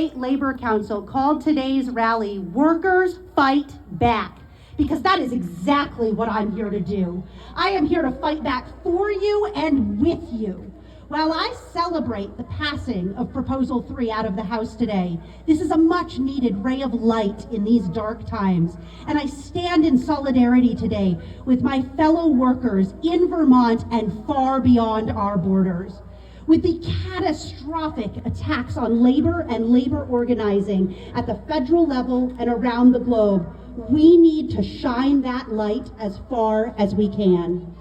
State Labor Council called today's rally Workers Fight Back, because that is exactly what I'm here to do. I am here to fight back for you and with you. While I celebrate the passing of Proposal 3 out of the House today, this is a much needed ray of light in these dark times, and I stand in solidarity today with my fellow workers in Vermont and far beyond our borders. With the catastrophic attacks on labor and labor organizing at the federal level and around the globe, we need to shine that light as far as we can.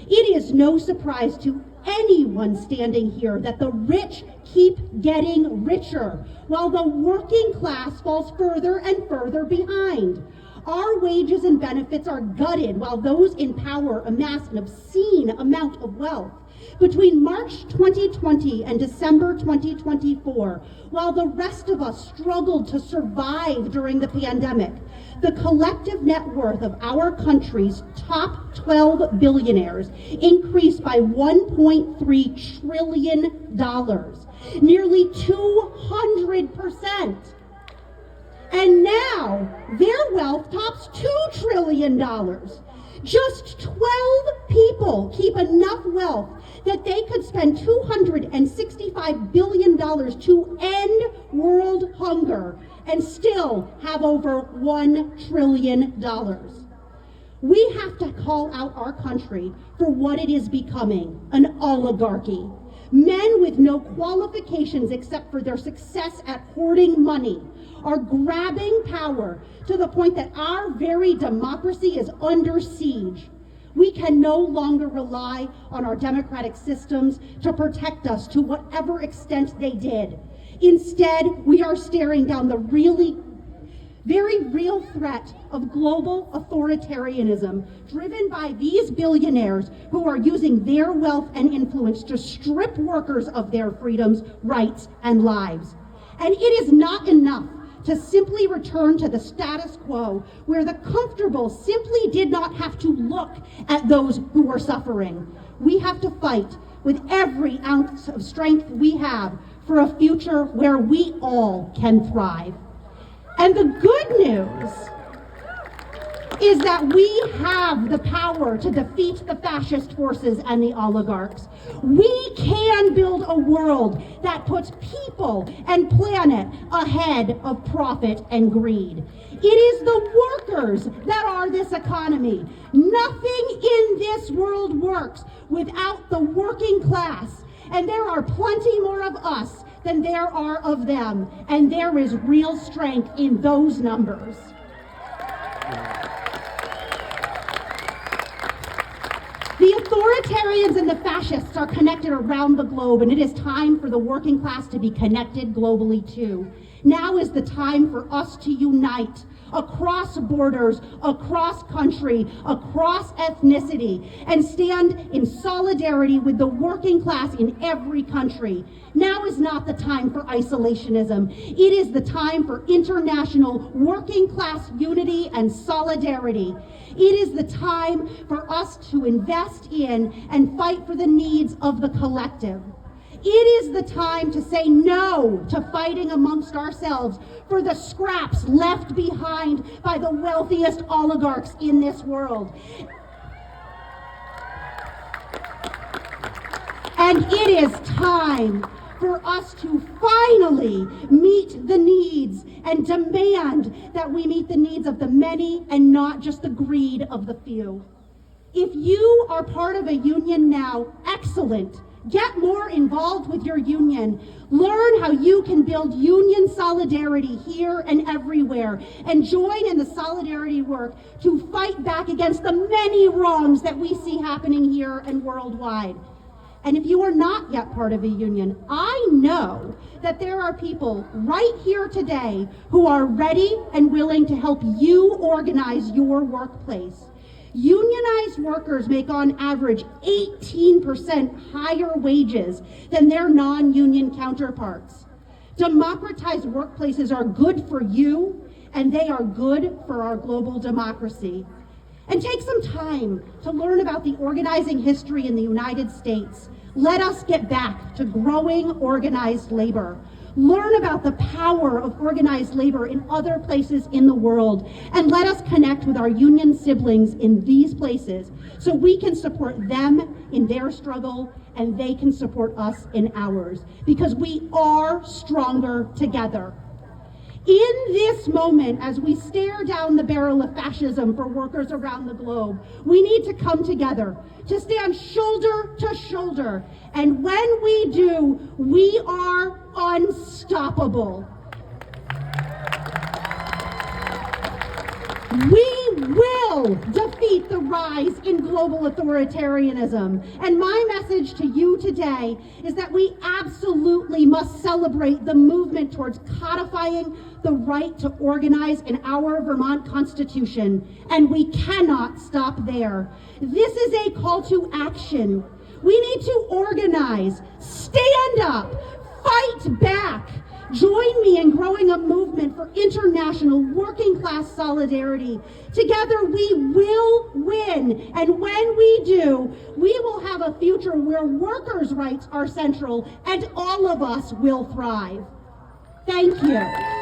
It is no surprise to anyone standing here that the rich keep getting richer, while the working class falls further and further behind. Our wages and benefits are gutted while those in power amass an obscene amount of wealth. Between March 2020 and December 2024, while the rest of us struggled to survive during the pandemic, the collective net worth of our country's top 12 billionaires increased by $1.3 trillion, nearly 200%. And now their wealth tops $2 trillion. Just 12 people keep enough wealth that they could spend $265 billion to end world hunger and still have over $1 trillion. We have to call out our country for what it is becoming, an oligarchy. Men with no qualifications except for their success at hoarding money are grabbing power to the point that our very democracy is under siege. We can no longer rely on our democratic systems to protect us to whatever extent they did. Instead, we are staring down the very real threat of global authoritarianism driven by these billionaires who are using their wealth and influence to strip workers of their freedoms, rights, and lives. And it is not enough to simply return to the status quo where the comfortable simply did not have to look at those who were suffering. We have to fight with every ounce of strength we have for a future where we all can thrive. And the good news is that we have the power to defeat the fascist forces and the oligarchs. We can build a world that puts people and planet ahead of profit and greed. It is the workers that are this economy. Nothing in this world works without the working class, and there are plenty more of us than there are of them, and there is real strength in those numbers. The authoritarians and the fascists are connected around the globe, and it is time for the working class to be connected globally too. Now is the time for us to unite across borders, across country, across ethnicity, and stand in solidarity with the working class in every country. Now is not the time for isolationism. It is the time for international working class unity and solidarity. It is the time for us to invest in and fight for the needs of the collective. It is the time to say no to fighting amongst ourselves for the scraps left behind by the wealthiest oligarchs in this world. And it is time for us to finally meet the needs and demand that we meet the needs of the many and not just the greed of the few. If you are part of a union now, excellent. Get more involved with your union. Learn how you can build union solidarity here and everywhere, and join in the solidarity work to fight back against the many wrongs that we see happening here and worldwide. And if you are not yet part of a union, I know that there are people right here today who are ready and willing to help you organize your workplace. Unionized workers make on average 18% higher wages than their non-union counterparts. Democratized workplaces are good for you, and they are good for our global democracy. And take some time to learn about the organizing history in the United States. Let us get back to growing organized labor. Learn about the power of organized labor in other places in the world, and let us connect with our union siblings in these places so we can support them in their struggle and they can support us in ours, because we are stronger together. In this moment, as we stare down the barrel of fascism for workers around the globe, we need to come together, to stand shoulder to shoulder. And when we do, we are unstoppable. We will defeat the rise in global authoritarianism. And my message to you today is that we absolutely must celebrate the movement towards codifying the right to organize in our Vermont Constitution. And we cannot stop there. This is a call to action. We need to organize, stand up, fight back. Join me in growing a movement for international working class solidarity. Together we will win, and when we do, we will have a future where workers' rights are central and all of us will thrive. Thank you.